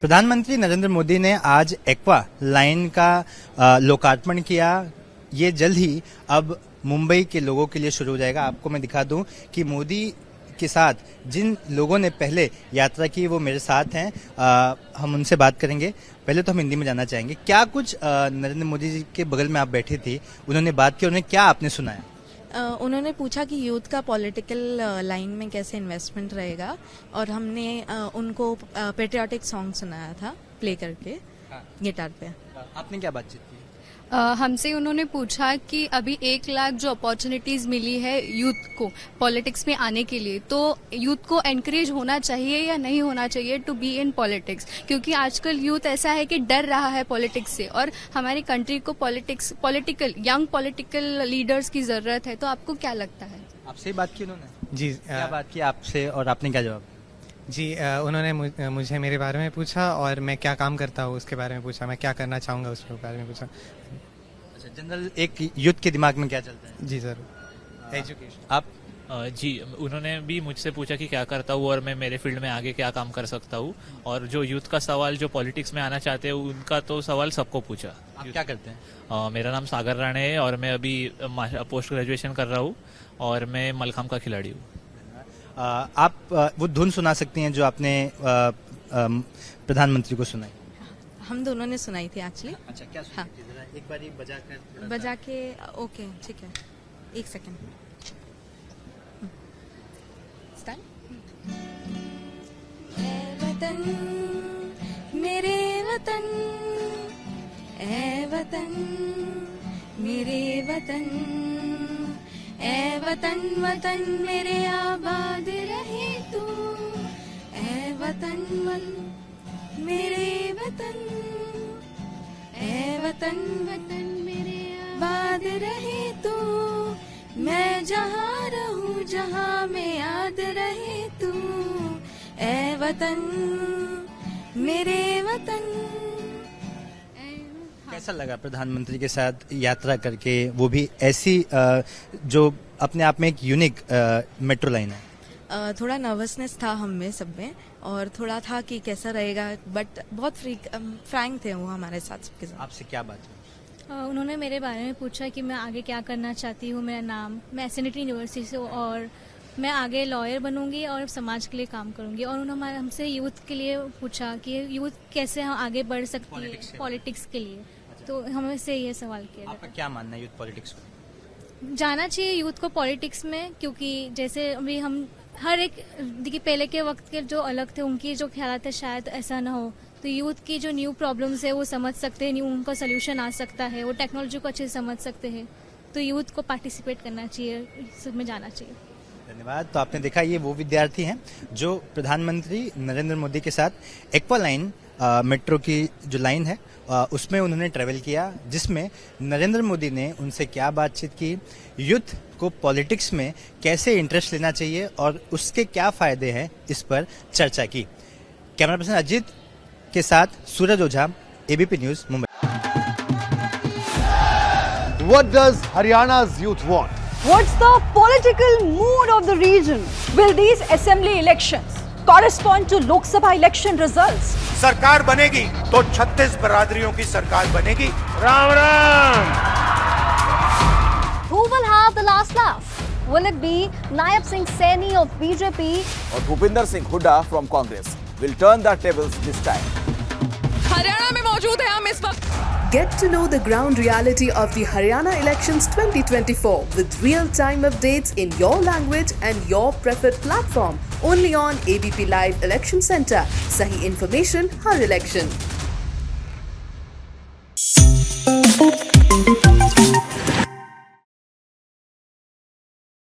प्रधानमंत्री नरेंद्र मोदी ने आज एक्वा लाइन का लोकार्पण किया। ये जल्द ही अब मुंबई के लोगों के लिए शुरू हो जाएगा। आपको मैं दिखा दूं कि मोदी के साथ जिन लोगों ने पहले यात्रा की वो मेरे साथ हैं। हम उनसे बात करेंगे। पहले तो हम हिंदी में जानना चाहेंगे क्या कुछ नरेंद्र मोदी जी के बगल में आप बैठे थे, उन्होंने बात की, उन्हें क्या आपने सुनाया? उन्होंने पूछा कि यूथ का पॉलिटिकल लाइन में कैसे इन्वेस्टमेंट रहेगा और हमने उनको पेट्रियाटिक सॉन्ग सुनाया था प्ले करके गिटार पे। आपने क्या बातचीत की? हमसे उन्होंने पूछा कि अभी 1 लाख जो अपॉर्चुनिटीज मिली है यूथ को पॉलिटिक्स में आने के लिए, तो यूथ को एनकरेज होना चाहिए या नहीं होना चाहिए टू बी इन पॉलिटिक्स, क्योंकि आजकल यूथ ऐसा है कि डर रहा है पॉलिटिक्स से और हमारी कंट्री को यंग पॉलिटिकल लीडर्स की जरूरत है। तो आपको क्या लगता है? आपसे बात की उन्होंने? जी क्या बात की आपसे और आपने क्या जवाब? जी उन्होंने मुझे मेरे बारे में पूछा और मैं क्या काम करता हूँ उसके बारे में पूछा, मैं क्या करना चाहूँगा उसके बारे में पूछा। अच्छा, जनरल एक यूथ के दिमाग में क्या चलता है? जी जरूर, एजुकेशन। आप? जी, उन्होंने भी मुझसे पूछा कि क्या करता हूँ और मैं मेरे फील्ड में आगे क्या काम कर सकता हूँ। और जो यूथ का सवाल, जो पॉलिटिक्स में आना चाहते हैं, उनका तो सवाल सबको पूछा। आप क्या करते हैं? मेरा नाम सागर राणे है और मैं अभी पोस्ट ग्रेजुएशन कर रहा हूँ और मैं मलखाम का खिलाड़ी हूँ। आप वो धुन सुना सकती हैं जो आपने प्रधानमंत्री को सुनाई? हम दोनों ने सुनाई थी एक्चुअली। अच्छा, क्या सुनाई थी? जरा एक बार बजा के ओके, ठीक है, 1 सेकेंड। वतन मेरे वतन, ए वतन मेरे वतन, ए वतन वतन मेरे आबाद रहे तू, ए वतन मेरे वतन, ए वतन वतन मेरे आबाद रहे तू, मैं जहाँ रहूँ जहाँ में याद रहे तू, ए वतन मेरे वतन। कैसा लगा प्रधानमंत्री के साथ यात्रा करके, वो भी ऐसी जो अपने आप में एक यूनिक मेट्रो लाइन है? थोड़ा नर्वसनेस था हम में सब में और थोड़ा था कि कैसा रहेगा, बट बहुत फ्रैंक थे वो हमारे साथ सबके साथ। आपसे क्या बात हुई? उन्होंने मेरे बारे में पूछा कि मैं आगे क्या करना चाहती हूँ, मेरा नाम, मैं एसएनटी यूनिवर्सिटी से और मैं आगे लॉयर बनूंगी और समाज के लिए काम करूंगी। और उन्होंने हमसे यूथ के लिए पूछा कि यूथ कैसे हम आगे बढ़ सकती है पॉलिटिक्स के लिए। तो हमें से ये सवाल किया। आपका क्या मानना है यूथ पॉलिटिक्स को? जाना चाहिए यूथ को पॉलिटिक्स में, क्योंकि जैसे अभी हम हर एक देखिए पहले के वक्त के जो अलग थे उनकी जो ख्याल थे शायद ऐसा ना हो, तो यूथ की जो न्यू प्रॉब्लम्स है वो समझ सकते हैं, न्यू उनका सोल्यूशन आ सकता है, वो टेक्नोलॉजी को अच्छे से समझ सकते हैं। तो यूथ को पार्टिसिपेट करना चाहिए, सब में जाना चाहिए। धन्यवाद। तो आपने देखा ये वो विद्यार्थी हैं जो प्रधानमंत्री नरेंद्र मोदी के साथ एक्वा लाइन मेट्रो की जो लाइन है उसमें उन्होंने ट्रेवल किया, जिसमें नरेंद्र मोदी ने उनसे क्या बातचीत की, यूथ को पॉलिटिक्स में कैसे इंटरेस्ट लेना चाहिए और उसके क्या फायदे हैं, इस पर चर्चा की। कैमरा पर्सन अजीत के साथ Suraj Ojha, ABP News, Mumbai. What does Haryana's youth want? What's the political mood of the region? Will these assembly elections correspond to Lok Sabha election results? सरकार बनेगी तो 36 बरादरियों की सरकार बनेगी। Ram Ram. Who will have the last laugh? Will it be Nayak Singh Saini of BJP or Bhupinder Singh Hooda from Congress? Will turn the tables this time. Haryana में मौजूद है हम इस वक्त। Get to know the ground reality of the Haryana elections 2024 with real-time updates in your language and your preferred platform. Only on ABP Live Election Center. Sahi information, har election.